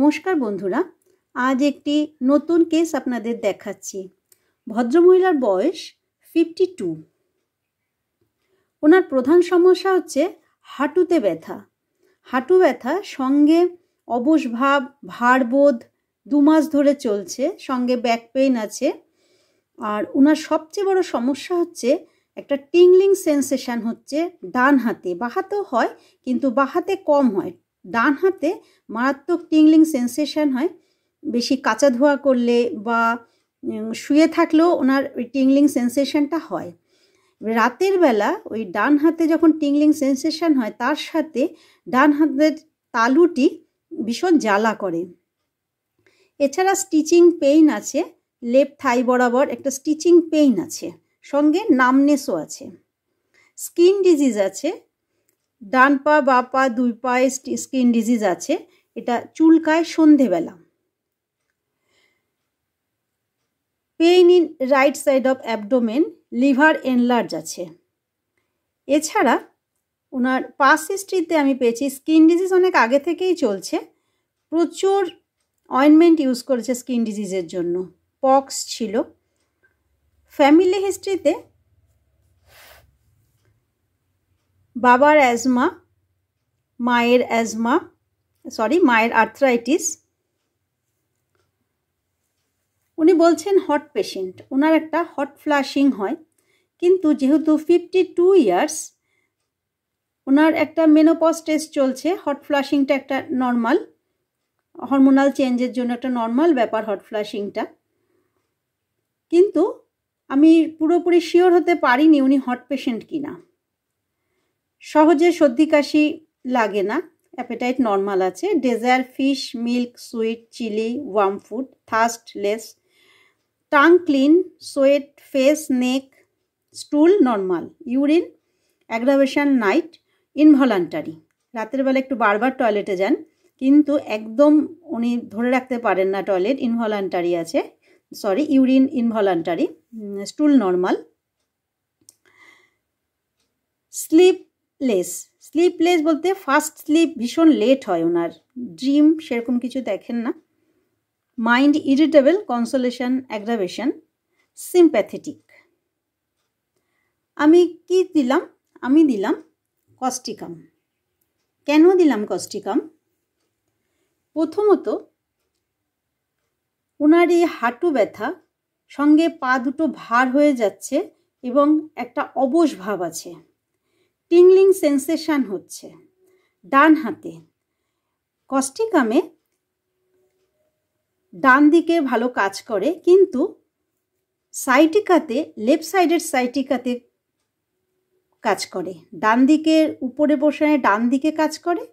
নমস্কার বন্ধুরা, আজ একটি নতুন কেস আপনাদের দেখাচ্ছি। ভদ্রমহিলার বয়স 52। ওনার প্রধান সমস্যা হচ্ছে হাঁটুতে ব্যথা। হাঁটু ব্যথা সঙ্গে অবশ ভাব, ভারবোধ 2 মাস ধরে চলছে, সঙ্গে ব্যাক পেইন আছে। আর ওনার সবচেয়ে বড় সমস্যা হচ্ছে একটা টিংলিং সেন্সেশন হচ্ছে ডান হাতে। বাঁ হাতেও হয়, কিন্তু বাঁ হাতে কম হয়। ডান হাতে মারাত্মক টিংলিং সেন্সেশন হয়। বেশি কাচা ধোয়া করলে বা শুয়ে থাকলেও ওনার ওই টিংলিং সেন্সেশনটা হয়। রাতের বেলা ওই ডান হাতে যখন টিংলিং সেন্সেশন হয়, তার সাথে ডান হাতের তালুটি ভীষণ জ্বালা করে। এছাড়া স্টিচিং পেইন আছে, লেফট থাই বরাবর একটা স্টিচিং পেইন আছে, সঙ্গে নামনেসও আছে। স্কিন ডিজিজ আছে, ডান পা বা পা 2 পায়ে স্কিন ডিজিজ আছে। এটা চুলকায় সন্ধেবেলা। Pain in right side of abdomen, liver enlarge আছে। এছাড়া ওনার পাস হিস্ট্রিতে আমি পেয়েছি স্কিন ডিজিজ অনেক আগে থেকেই চলছে, প্রচুর অয়েনমেন্ট ইউজ করেছে স্কিন ডিজিজের জন্য, পক্স ছিল। ফ্যামিলি হিস্ট্রিতে বাবার অ্যাজমা, মায়ের আর্থ্রাইটিস। উনি বলছেন হট পেশেন্ট, ওনার একটা হট ফ্লাশিং হয়, কিন্তু যেহেতু 52 ইয়ার্স, ওনার একটা মেনোপজ টেস্ট চলছে। হট ফ্লাশিংটা একটা নর্মাল, হরমোনাল চেঞ্জের জন্য একটা নর্মাল ব্যাপার হট ফ্লাশিংটা। কিন্তু আমি পুরোপুরি শিওর হতে পারিনি উনি হট পেশেন্ট কিনা। সহজে সর্দি কাশি লাগে না, অ্যাপেটাইট নর্মাল আছে। Desire fish, milk, sweet, chilli, warm food, thirst less, tongue clean, sweat, face, neck, stool normal, urine aggravation night, involuntary. রাতের বেলা একটু বারবার টয়লেটে যান, কিন্তু একদম উনি ধরে রাখতে পারেন না টয়লেট, ইনভলান্টারি আছে, ইউরিন ইনভলান্টারি, স্টুল নর্মাল। স্লিপলেস বলতে ফার্স্ট স্লিপ ভীষণ লেট হয় ওনার, ড্রিম সেরকম কিছু দেখেন না। Mind irritable, consolation aggravation, sympathetic. আমি কি দিলাম? আমি দিলাম কস্টিকাম। কেন দিলাম কস্টিকাম? প্রথমত ওনার এই হাঁটু ব্যথা, সঙ্গে পা দুটো ভার হয়ে যাচ্ছে এবং একটা অবশ ভাব আছে, টিংলিং সেন্সেশন হচ্ছে ডান হাতে। কস্টিকামে ডান দিকে ভালো কাজ করে, কিন্তু সাইটিকাতে, লেফট সাইডের সাইটিকাতে কাজ করে। ডান দিকের উপরে বসায় ডান দিকে কাজ করে,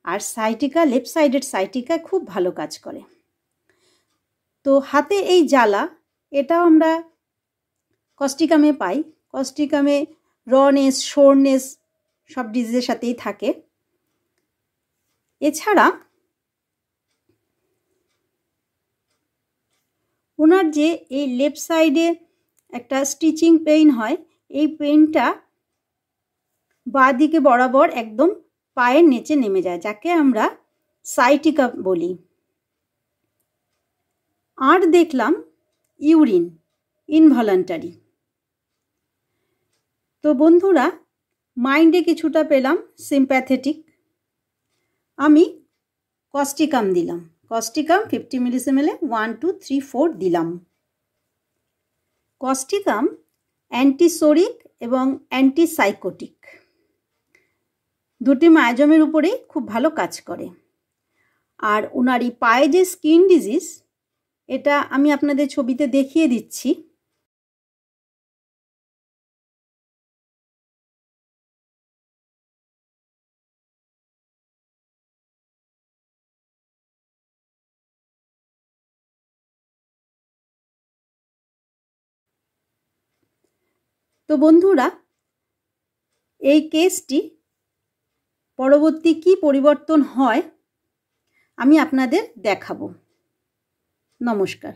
আর সাইটিকা, লেফট সাইডের সাইটিকা খুব ভালো কাজ করে। তো হাতে এই জ্বালা, এটাও আমরা কস্টিকামে পাই। কস্টিকামে রনেস, সোরনেস সব ডিজিজের সাথেই থাকে। এছাড়া ওনার যে এই লেফট সাইডে একটা স্টিচিং পেইন হয়, এই পেইনটা বাঁ দিকে বরাবর একদম পায়ের নিচে নেমে যায়, যাকে আমরা সাইটিকা বলি। আর দেখলাম ইউরিন ইনভলান্টারি। তো বন্ধুরা, মাইন্ডে কিছুটা পেলাম সিম্প্যাথেটিক। আমি কস্টিকাম দিলাম। কস্টিকাম 50 ml 1 2 3 4 দিলাম। কস্টিকাম অ্যান্টিসোরিক এবং অ্যান্টিসাইকোটিক, দুটি মায়াজমের উপরেই খুব ভালো কাজ করে। আর ওনার এই পায়ে যে স্কিন ডিজিজ, এটা আমি আপনাদের ছবিতে দেখিয়ে দিচ্ছি। তো বন্ধুরা, এই কেসটি পরবর্তী কি পরিবর্তন হয় আমি আপনাদের দেখাবো। নমস্কার।